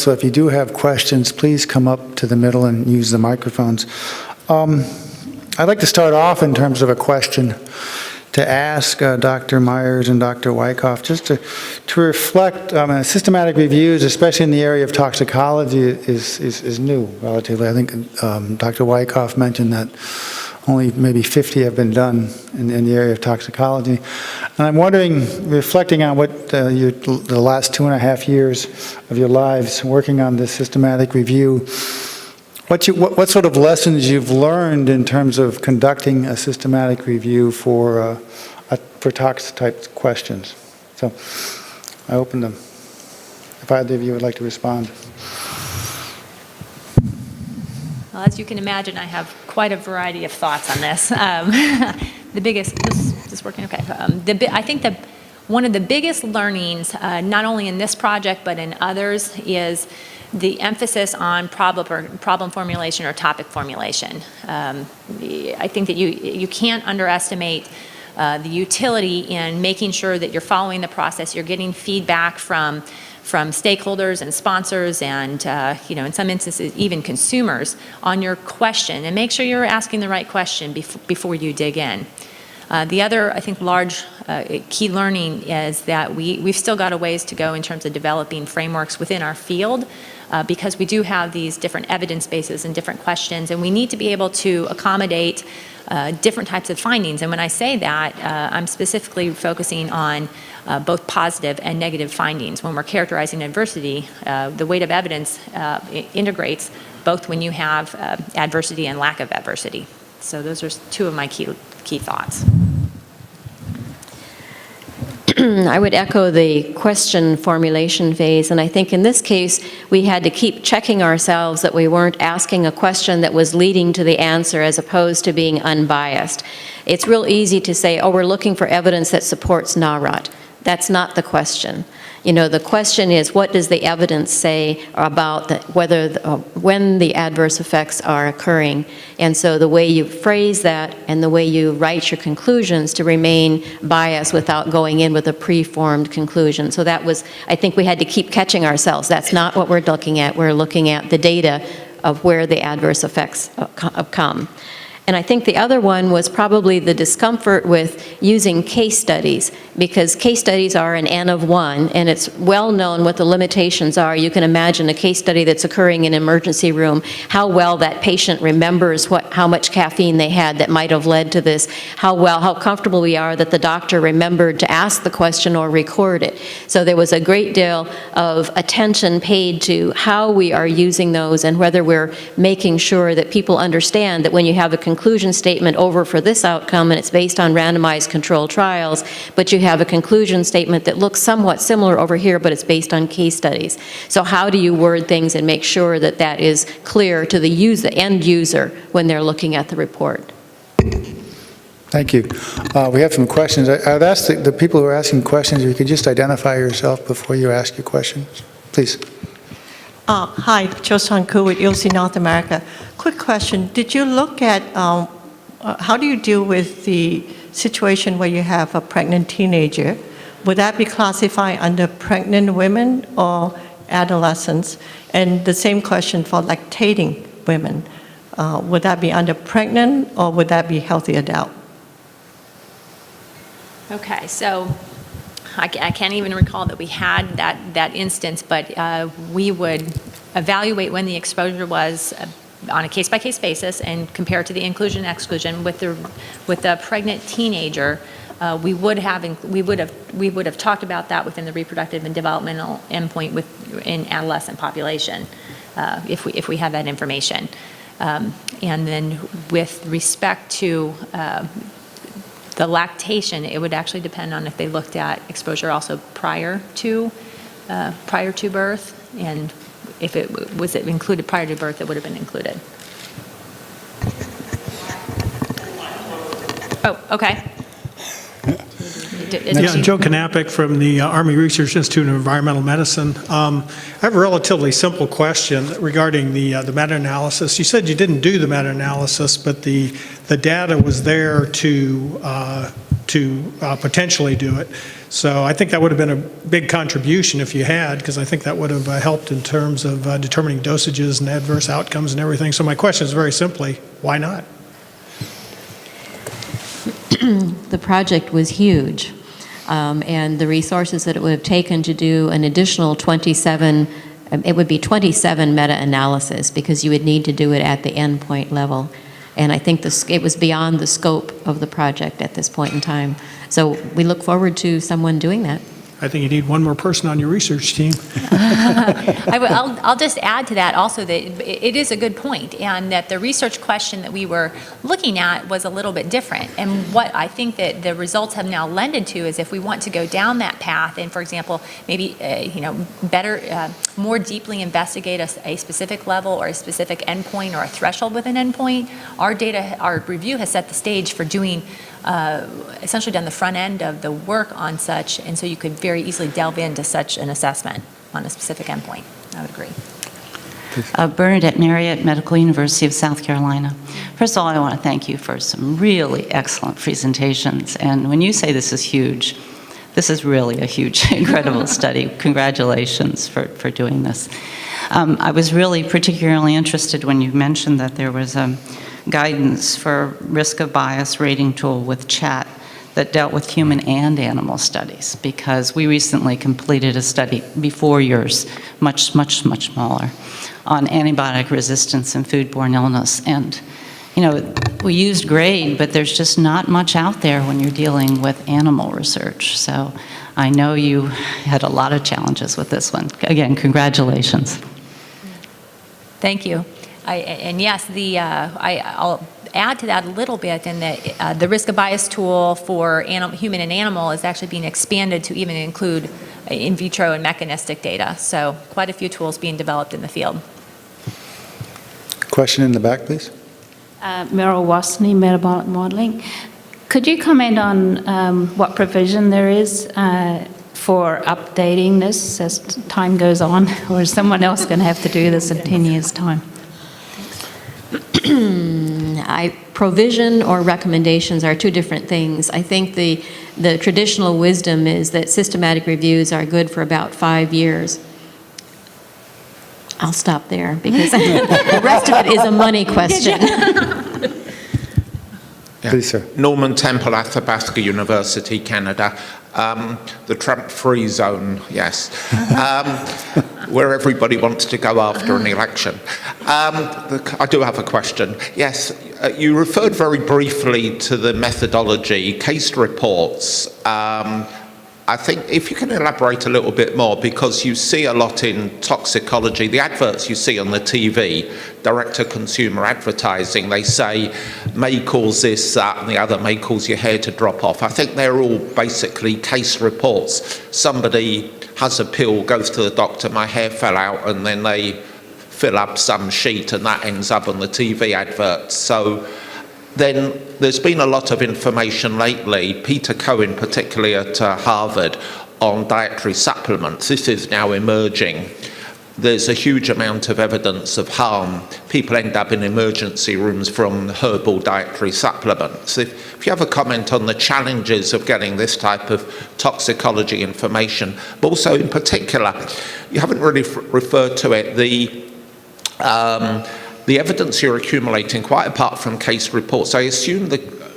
so if you do have questions, please come up to the middle and use the microphones. I'd like to start off in terms of a question to ask Dr. Myers and Dr. Wyckoff, just to reflect on systematic reviews, especially in the area of toxicology, is new relatively. I think Dr. Wyckoff mentioned that only maybe 50 have been done in the area of toxicology. And I'm wondering, reflecting on what the last 2.5 years of your lives working on this systematic review, what sort of lessons you've learned in terms of conducting a systematic review for tox type questions. So I open them. If either of you would like to respond. Well, as you can imagine, I have quite a variety of thoughts on this. The biggest, is this working okay? I think that one of the biggest learnings, not only in this project but in others, is the emphasis on problem formulation or topic formulation. I think that you can't underestimate the utility in making sure that you're following the process, you're getting feedback from stakeholders and sponsors and, in some instances, even consumers on your question, and make sure you're asking the right question before you dig in. The other, I think, large key learning is that we've still got a ways to go in terms of developing frameworks within our field because we do have these different evidence bases and different questions, and we need to be able to accommodate different types of findings. And when I say that, I'm specifically focusing on both positive and negative findings. When we're characterizing adversity, the weight of evidence integrates both when you have adversity and lack of adversity. So those are two of my key thoughts. I would echo the question formulation phase, and I think in this case we had to keep checking ourselves that we weren't asking a question that was leading to the answer as opposed to being unbiased. It's real easy to say, oh, we're looking for evidence that supports NAROT. That's not the question. The question is, what does the evidence say about when the adverse effects are occurring? And so the way you phrase that and the way you write your conclusions to remain biased without going in with a preformed conclusion. So that was, I think we had to keep catching ourselves. That's not what we're looking at. We're looking at the data of where the adverse effects come. And I think the other one was probably the discomfort with using case studies, because case studies are an N of 1, and it's well known what the limitations are. You can imagine a case study that's occurring in an emergency room, how well that patient remembers how much caffeine they had that might have led to this, how comfortable we are that the doctor remembered to ask the question or record it. So there was a great deal of attention paid to how we are using those and whether we're making sure that people understand that when you have a conclusion statement over for this outcome and it's based on randomized controlled trials, but you have a conclusion statement that looks somewhat similar over here, but it's based on case studies. So how do you word things and make sure that that is clear to the end user when they're looking at the report? Thank you. We have some questions. I'd ask the people who are asking questions, if you could just identify yourself before you ask your questions. Please. Hi, Cho-Sun Koo with ILSI North America. Quick question. Did you look at how do you deal with the situation where you have a pregnant teenager? Would that be classified under pregnant women or adolescents? And the same question for lactating women. Would that be under pregnant or would that be healthy adult? Okay, so I can't even recall that we had that instance, but we would evaluate when the exposure was on a case-by-case basis and compare it to the inclusion and exclusion. With the pregnant teenager, we would have talked about that within the reproductive and developmental endpoint in adolescent population, if we have that information. And then with respect to the lactation, it would actually depend on if they looked at exposure also prior to birth, and if it was included prior to birth, it would have been included. Oh, okay. Yeah, Joe Knappich from the Army Research Institute of Environmental Medicine. I have a relatively simple question regarding the meta-analysis. You said you didn't do the meta-analysis, but the data was there to to potentially do it. So I think that would have been a big contribution if you had, because I think that would have helped in terms of determining dosages and adverse outcomes and everything. So my question is very simply, why not? The project was huge, and the resources that it would have taken to do an additional 27, it would be 27 meta-analysis, because you would need to do it at the endpoint level. And I think it was beyond the scope of the project at this point in time. So we look forward to someone doing that. I think you need one more person on your research team. I'll just add to that also that it is a good point, and that the research question that we were looking at was a little bit different. And what I think that the results have now lended to is if we want to go down that path and, for example, maybe better, more deeply investigate a specific level or a specific endpoint or a threshold with an endpoint, our review has set the stage for doing essentially done the front end of the work on such, and so you could very easily delve into such an assessment on a specific endpoint. I would agree. Bernadette Marriott, Medical University of South Carolina. First of all, I want to thank you for some really excellent presentations. And when you say this is huge, this is really a huge, incredible study. Congratulations for doing this. I was really particularly interested when you mentioned that there was guidance for risk of bias rating tool with chat that dealt with human and animal studies, because we recently completed a study before yours, much smaller, on antibiotic resistance and foodborne illness. And, we used GRADE, but there's just not much out there when you're dealing with animal research. So I know you had a lot of challenges with this one. Again, congratulations. Thank you. And yes, I'll add to that a little bit in that the risk of bias tool for human and animal is actually being expanded to even include in vitro and mechanistic data. So quite a few tools being developed in the field. Question in the back, please. Meryl Wasney, Metabolic Modeling. Could you comment on what provision there is for updating this as time goes on, or is someone else going to have to do this in 10 years' time? Provision or recommendations are two different things. I think the traditional wisdom is that systematic reviews are good for about 5 years. I'll stop there because the rest of it is a money question. Please, sir. Norman Temple, Athabasca University, Canada. The Trump-free zone, yes, where everybody wants to go after an election. I do have a question. Yes, you referred very briefly to the methodology, case reports. I think if you can elaborate a little bit more, because you see a lot in toxicology, the adverts you see on the TV, direct-to-consumer advertising, they say may cause this, that, and the other, may cause your hair to drop off. I think they're all basically case reports. Somebody has a pill, goes to the doctor, my hair fell out, and then they fill up some sheet and that ends up on the TV advert. So then there's been a lot of information lately, Peter Cohen particularly at Harvard, on dietary supplements. This is now emerging. There's a huge amount of evidence of harm. People end up in emergency rooms from herbal dietary supplements. If you have a comment on the challenges of getting this type of toxicology information, but also in particular, you haven't really referred to it, the evidence you're accumulating, quite apart from case reports, I assume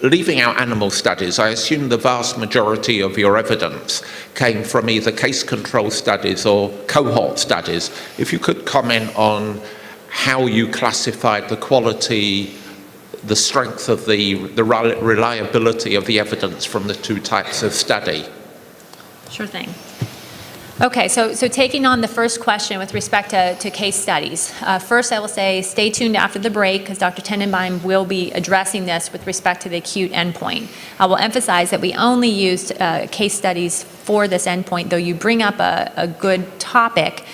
leaving out animal studies, I assume the vast majority of your evidence came from either case control studies or cohort studies. If you could comment on how you classified the quality, the strength of the reliability of the evidence from the two types of study. Sure thing. Okay, so taking on the first question with respect to case studies. First, I will say stay tuned after the break because Dr. Tenenbaum will be addressing this with respect to the acute endpoint. I will emphasize that we only used case studies for this endpoint, though you bring up a good topic.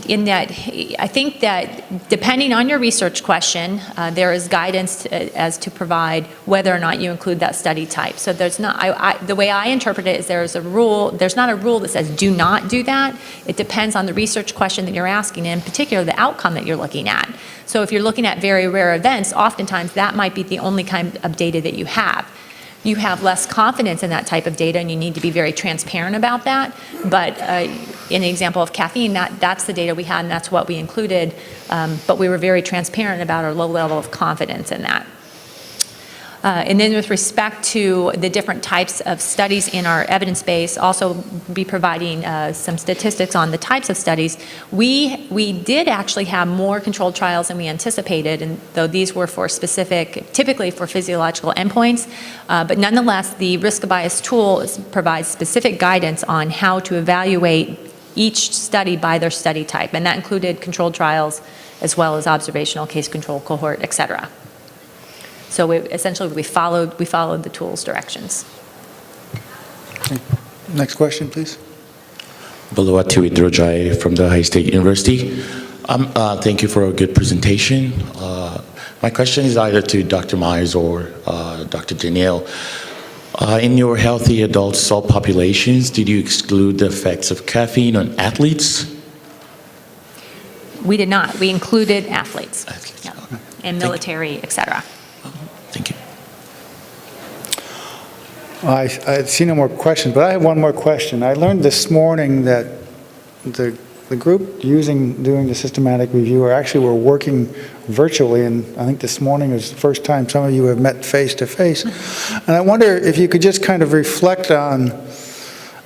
In that, I think that depending on your research question, there is guidance as to provide whether or not you include that study type. So there's not, the way I interpret it is there's not a rule that says do not do that. It depends on the research question that you're asking, and in particular the outcome that you're looking at. So if you're looking at very rare events, oftentimes that might be the only kind of data that you have. you have less confidence in that type of data, and you need to be very transparent about that. But in the example of caffeine, that's the data we had, and that's what we included. But we were very transparent about our low level of confidence in that. And then with respect to the different types of studies in our evidence base, also be providing some statistics on the types of studies. We did actually have more controlled trials than we anticipated, and though these were for specific, typically for physiological endpoints, but nonetheless, the risk bias tool provides specific guidance on how to evaluate each study by their study type, and that included controlled trials as well as observational case control cohort, et cetera. So essentially, we followed the tool's directions. Okay. Next question, please. Balawati Widrojai from the High State University. Thank you for a good presentation. My question is either to Dr. Myers or Dr. Danielle. In your healthy adult cell populations, did you exclude the effects of caffeine on athletes? We did not. We included athletes. Athletes, Yep. okay. And military, et cetera. Thank you. I see no more questions, but I have one more question. I learned this morning that the group doing the systematic review actually were working virtually, and I think this morning is the first time some of you have met face-to-face. And I wonder if you could just kind of reflect on,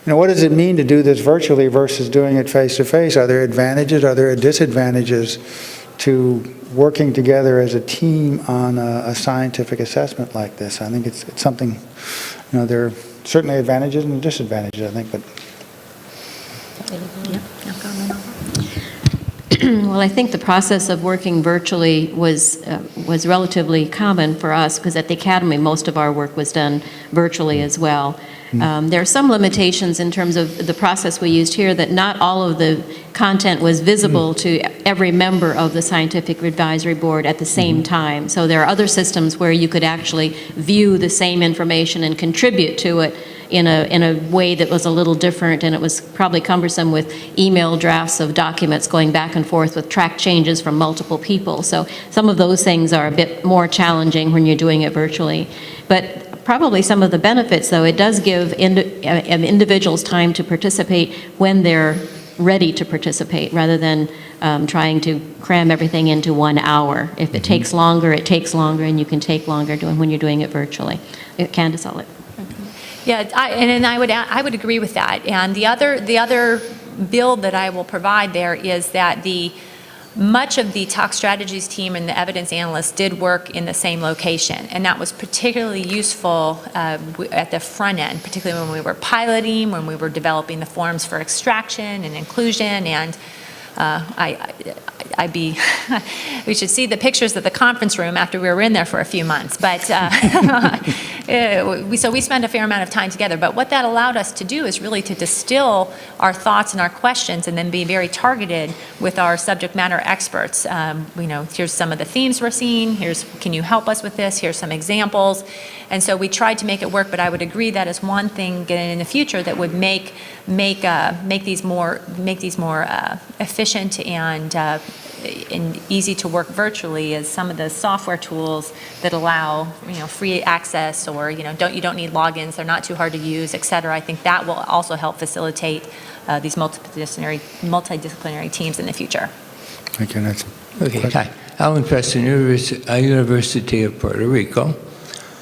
what does it mean to do this virtually versus doing it face-to-face? Are there advantages? Are there disadvantages to working together as a team on a scientific assessment like this? I think it's something, there are certainly advantages and disadvantages, I think, but. Well, I think the process of working virtually was relatively common for us, because at the Academy, most of our work was done virtually as well. There are some limitations in terms of the process we used here, that not all of the content was visible to every member of the Scientific Advisory Board at the same time. So there are other systems where you could actually view the same information and contribute to it in a way that was a little different, and it was probably cumbersome with email drafts of documents going back and forth with track changes from multiple people. So some of those things are a bit more challenging when you're doing it virtually. But probably some of the benefits, though, it does give individuals time to participate when they're ready to participate, rather than trying to cram everything into 1 hour. If it takes longer, it takes longer, and you can take longer when you're doing it virtually. Candace, I'll let. Yeah, I would agree with that. And the other build that I will provide there is that much of the tox strategies team and the evidence analysts did work in the same location, and that was particularly useful at the front end, particularly when we were piloting, when we were developing the forms for extraction and inclusion. And we should see the pictures of the conference room after we were in there for a few months. But so we spent a fair amount of time together. But what that allowed us to do is really to distill our thoughts and our questions, and then be very targeted with our subject matter experts. Here's some of the themes we're seeing. Can you help us with this? Here's some examples. And so we tried to make it work. But I would agree that is one thing in the future that would make these more efficient and easy to work virtually, is some of the software tools that allow free access, or you don't need logins, they're not too hard to use, et cetera. I think that will also help facilitate these multidisciplinary teams in the future. Thank you. Okay, hi. Alan Preston, University of Puerto Rico.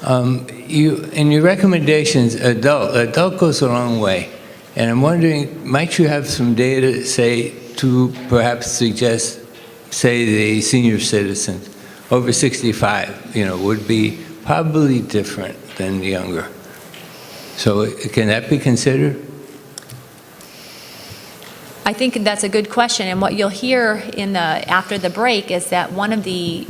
In your recommendations, adult goes a long way. And I'm wondering, might you have some data, say, to perhaps suggest, say, the senior citizens over 65, would be probably different than younger. So can that be considered? I think that's a good question, and what you'll hear after the break is that one of the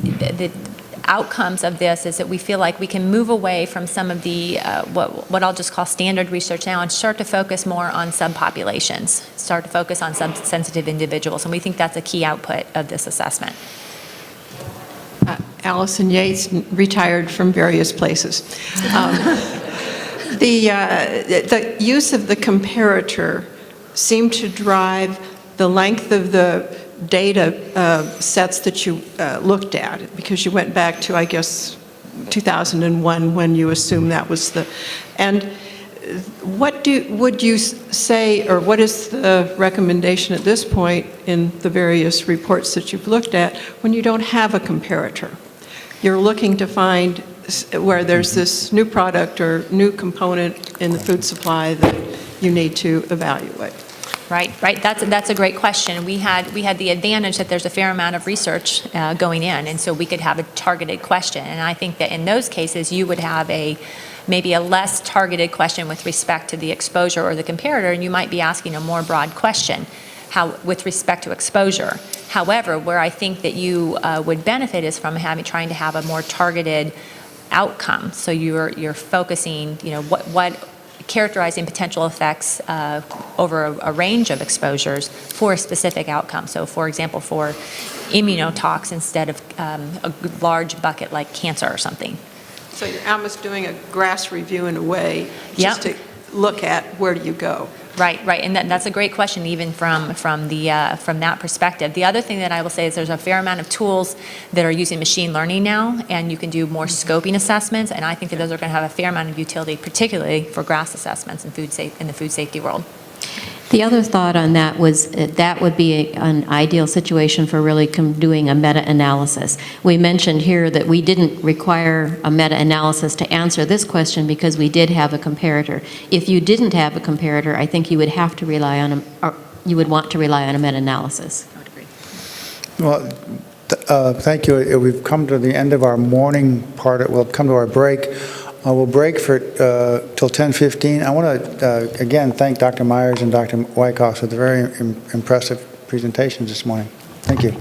outcomes of this is that we feel like we can move away from some of the what I'll just call standard research now, and start to focus more on subpopulations, start to focus on sensitive individuals, and we think that's a key output of this assessment. Allison Yates, retired from various places. The use of the comparator seemed to drive the length of the data sets that you looked at, because you went back to, I guess, 2001 when you assumed that was the, and what would you say, or what is the recommendation at this point in the various reports that you've looked at when you don't have a comparator? You're looking to find where there's this new product or new component in the food supply that you need to evaluate. Right. That's a great question. We had the advantage that there's a fair amount of research going in, and so we could have a targeted question. And I think that in those cases, you would have maybe a less targeted question with respect to the exposure or the comparator, and you might be asking a more broad question with respect to exposure. However, where I think that you would benefit is from trying to have a more targeted outcome. So you're focusing, what characterizing potential effects over a range of exposures for a specific outcome. So, for example, for immunotox instead of a large bucket like cancer or something. So you're almost doing a GRASS review in a way, just to look at where do you go. Right, and that's a great question, even from that perspective. The other thing that I will say is there's a fair amount of tools that are using machine learning now, and you can do more scoping assessments, and I think that those are going to have a fair amount of utility, particularly for GRASS assessments in the food safety world. The other thought on that was that would be an ideal situation for really doing a meta-analysis. We mentioned here that we didn't require a meta-analysis to answer this question because we did have a comparator. If you didn't have a comparator, I think you would have to rely on you would want to rely on a meta-analysis. I would agree. Well, thank you. We've come to the end of our morning part. We'll come to our break. We'll break for till 10:15. I want to again thank Dr. Myers and Dr. Wyckoff for the very impressive presentations this morning. Thank you.